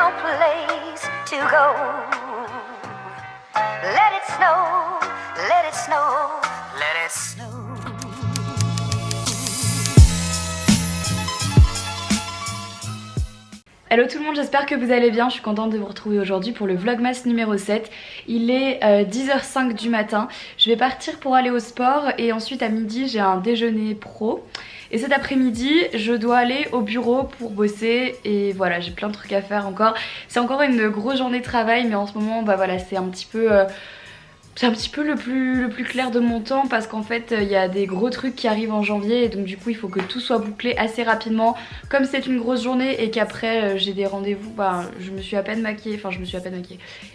no place to go. Let it snow, let it snow, let it snow. Hello tout le monde, j'espère que vous allez bien, je suis contente de vous retrouver aujourd'hui pour le vlogmas numéro 7. Il est 10h05 du matin, je vais partir pour aller au sport et ensuite à midi j'ai un déjeuner pro. Et cet après-midi je dois aller au bureau pour bosser et voilà, j'ai plein de trucs à faire encore. C'est encore une grosse journée de travail mais en ce moment bah voilà, c'est un petit peu... C'est un petit peu le plus clair de mon temps parce qu'en fait il y a des gros trucs qui arrivent en janvier et donc du coup il faut que tout soit bouclé assez rapidement. Comme c'est une grosse journée et qu'après j'ai des rendez-vous, bah je me suis à peine maquillée,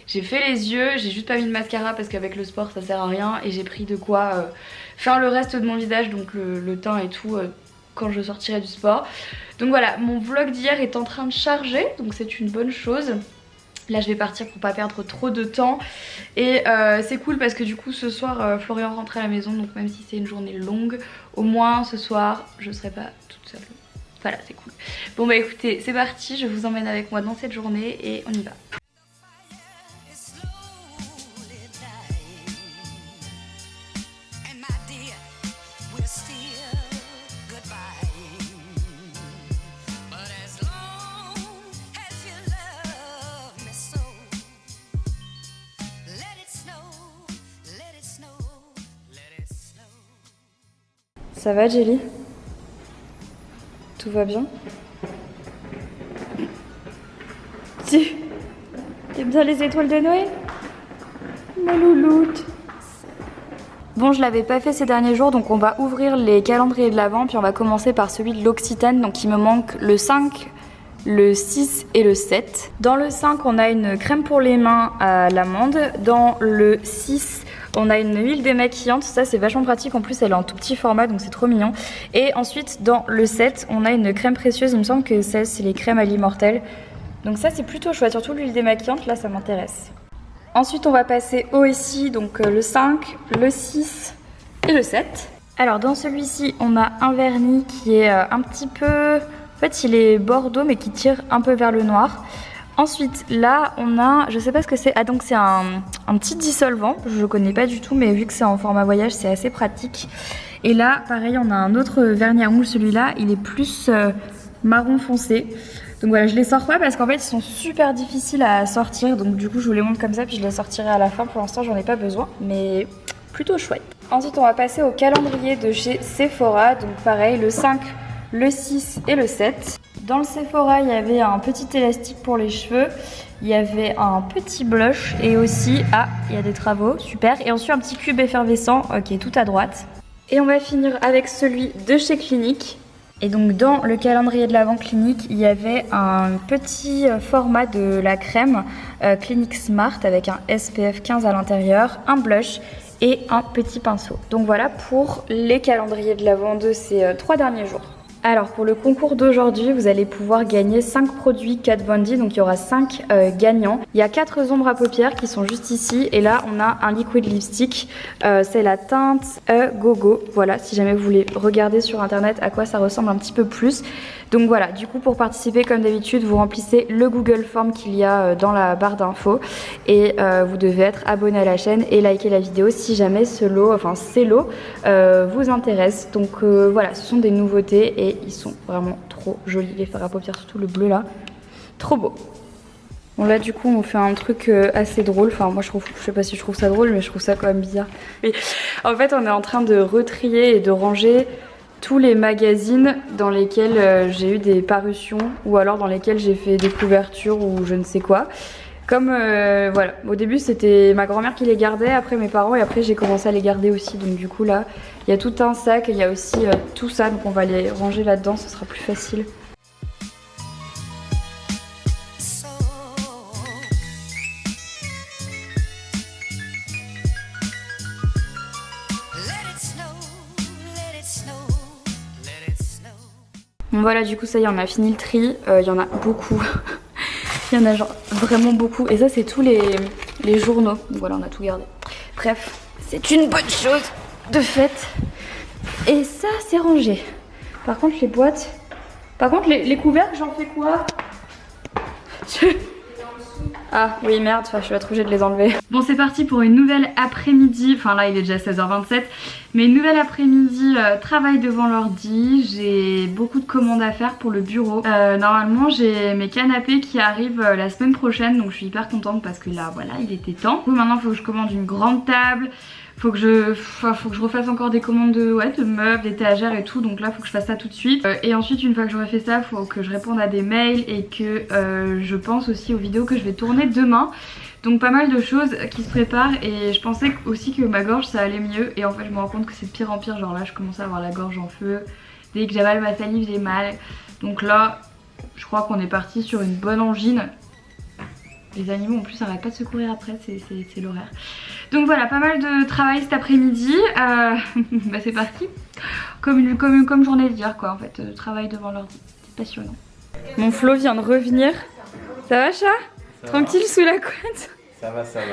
j'ai fait les yeux, j'ai juste pas mis de mascara parce qu'avec le sport ça sert à rien et j'ai pris de quoi faire le reste de mon visage, donc le teint et tout quand je sortirai du sport. Donc voilà, mon vlog d'hier est en train de charger donc c'est une bonne chose. Là je vais partir pour pas perdre trop de temps et c'est cool parce que du coup ce soir Florian rentre à la maison, donc même si c'est une journée longue, au moins ce soir je serai pas toute seule. Voilà, c'est cool. Bon bah écoutez, c'est parti, je vous emmène avec moi dans cette journée et on y va. Ça va Jelly? Tout va bien? Tu aimes bien les étoiles de Noël? Ma louloute. Bon, je l'avais pas fait ces derniers jours donc on va ouvrir les calendriers de l'Avent puis on va commencer par celui de l'Occitane, donc il me manque le 5, le 6 et le 7. Dans le 5 on a une crème pour les mains à l'amande, dans le 6 on a une huile démaquillante, ça c'est vachement pratique, en plus elle est en tout petit format donc c'est trop mignon. Et ensuite dans le 7 on a une crème précieuse, il me semble que ça c'est les crèmes à l'immortel. Donc ça c'est plutôt chouette, surtout l'huile démaquillante, là ça m'intéresse. Ensuite on va passer au ici, donc le 5, le 6 et le 7. Alors dans celui-ci on a un vernis qui est un petit peu... En fait il est bordeaux mais qui tire un peu vers le noir. Ensuite là on a, je sais pas ce que c'est, ah donc c'est un petit dissolvant, je connais pas du tout mais vu que c'est en format voyage c'est assez pratique. Et là pareil on a un autre vernis à ongles, celui-là il est plus marron foncé. Donc voilà, je les sors pas parce qu'en fait ils sont super difficiles à sortir, donc du coup je vous les montre comme ça puis je les sortirai à la fin. Pour l'instant j'en ai pas besoin mais plutôt chouette. Ensuite on va passer au calendrier de chez Sephora, donc pareil le 5, le 6 et le 7. Dans le Sephora, il y avait un petit élastique pour les cheveux, il y avait un petit blush et aussi, ah, il y a des travaux, super. Et ensuite un petit cube effervescent qui est tout à droite. Et on va finir avec celui de chez Clinique. Et donc dans le calendrier de l'Avent Clinique, il y avait un petit format de la crème Clinique Smart avec un SPF 15 à l'intérieur, un blush et un petit pinceau. Donc voilà pour les calendriers de l'Avent de ces 3 derniers jours. Alors pour le concours d'aujourd'hui, vous allez pouvoir gagner 5 produits Kat Von D, donc il y aura 5 gagnants. Il y a 4 ombres à paupières qui sont juste ici et là on a un liquid lipstick, c'est la teinte Gogo. Voilà, si jamais vous voulez regarder sur internet à quoi ça ressemble un petit peu plus. Donc voilà, du coup pour participer comme d'habitude, vous remplissez le Google Form qu'il y a dans la barre d'infos et vous devez être abonné à la chaîne et liker la vidéo si jamais ce lot, enfin ces lots vous intéressent. Donc voilà, ce sont des nouveautés et ils sont vraiment trop jolis, les fards à paupières, surtout le bleu là, trop beau. Bon là du coup on fait un truc assez drôle, enfin moi je sais pas si je trouve ça drôle mais je trouve ça quand même bizarre. Mais en fait on est en train de retrier et de ranger tous les magazines dans lesquels j'ai eu des parutions ou alors dans lesquels j'ai fait des couvertures ou je ne sais quoi. Comme voilà, au début c'était ma grand-mère qui les gardait, après mes parents et après j'ai commencé à les garder aussi. Donc du coup là, il y a tout un sac et il y a aussi tout ça, donc on va les ranger là-dedans, ce sera plus facile. Bon voilà, du coup ça y est, on a fini le tri, il y en a beaucoup. Il y en a genre vraiment beaucoup et ça c'est tous les journaux, donc voilà on a tout gardé. Bref, c'est une bonne chose de fait. Et ça c'est rangé. Par contre les boîtes, par contre les couvercles j'en fais quoi? Ah oui merde, enfin, je vais être obligée de les enlever. Bon c'est parti pour une nouvelle après-midi, enfin là il est déjà 16h27, mais une nouvelle après-midi travail devant l'ordi. J'ai beaucoup de commandes à faire pour le bureau. Normalement j'ai mes canapés qui arrivent la semaine prochaine, donc je suis hyper contente parce que là voilà il était temps. Du coup, maintenant il faut que je commande une grande table. Faut que je refasse encore des commandes de meubles, d'étagères et tout, donc là faut que je fasse ça tout de suite. Et ensuite une fois que j'aurai fait ça, faut que je réponde à des mails et que je pense aussi aux vidéos que je vais tourner demain. Donc pas mal de choses qui se préparent et je pensais aussi que ma gorge ça allait mieux et en fait je me rends compte que c'est de pire en pire, genre là je commence à avoir la gorge en feu, dès que j'avale ma salive j'ai mal. Donc là je crois qu'on est parti sur une bonne angine. Les animaux en plus arrêtent pas de se courir après, c'est l'horaire. Donc voilà, pas mal de travail cet après-midi. Bah c'est parti. Comme j'en ai de dire quoi en fait, travail devant l'ordi, c'est passionnant. Mon Flo vient de revenir. Ça va chat? Tranquille sous la couette? Ça va, ça va.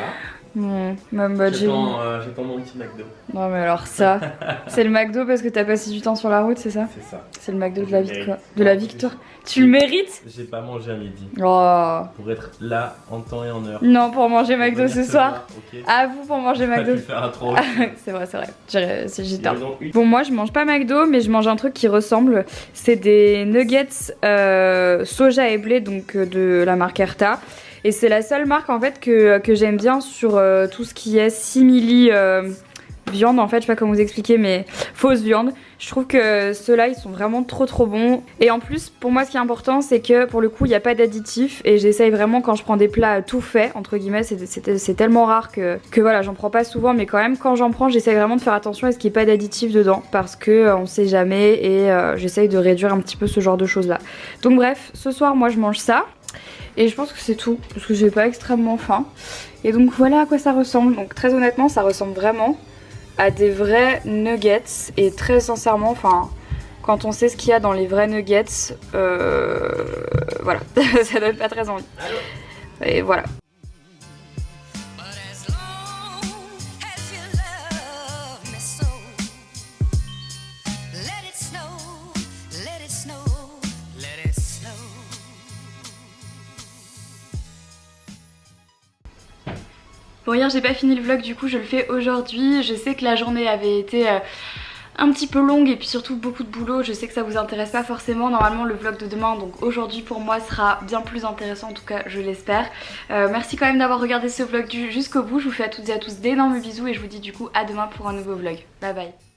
Bon, même bah, j'attends mon petit McDo. Non mais alors ça, c'est le McDo parce que t'as passé du temps sur la route, c'est ça? C'est ça. C'est le McDo de la victoire. De la victoire. Tu le mérites? J'ai pas mangé à midi. Oh. Pour être là en temps et en heure. Non, pour manger McDo ce soir. Okay. À vous pour manger McDo. Faire un trop. C'est vrai, c'est vrai. J'ai tort. Bon, moi je mange pas McDo, mais je mange un truc qui ressemble. C'est des nuggets soja et blé, donc de la marque Erta. Et c'est la seule marque en fait que j'aime bien sur tout ce qui est simili viande en fait, je sais pas comment vous expliquer, mais fausse viande. Je trouve que ceux-là ils sont vraiment trop bons. Et en plus pour moi ce qui est important c'est que pour le coup il n'y a pas d'additifs. Et j'essaye vraiment quand je prends des plats tout faits entre guillemets, c'est tellement rare que voilà j'en prends pas souvent. Mais quand même quand j'en prends j'essaye vraiment de faire attention à ce qu'il n'y ait pas d'additifs dedans. Parce que on sait jamais et j'essaye de réduire un petit peu ce genre de choses là. Donc bref, ce soir moi je mange ça. Et je pense que c'est tout, parce que j'ai pas extrêmement faim. Et donc voilà à quoi ça ressemble. Donc très honnêtement ça ressemble vraiment à des vrais nuggets. Et très sincèrement, enfin, quand on sait ce qu'il y a dans les vrais nuggets, voilà, ça donne pas très envie. Et voilà. Bon hier j'ai pas fini le vlog, du coup je le fais aujourd'hui. Je sais que la journée avait été un petit peu longue et puis surtout beaucoup de boulot. Je sais que ça vous intéresse pas forcément. Normalement le vlog de demain, donc aujourd'hui pour moi, sera bien plus intéressant, en tout cas je l'espère. Merci quand même d'avoir regardé ce vlog jusqu'au bout. Je vous fais à toutes et à tous d'énormes bisous et je vous dis du coup à demain pour un nouveau vlog. Bye bye.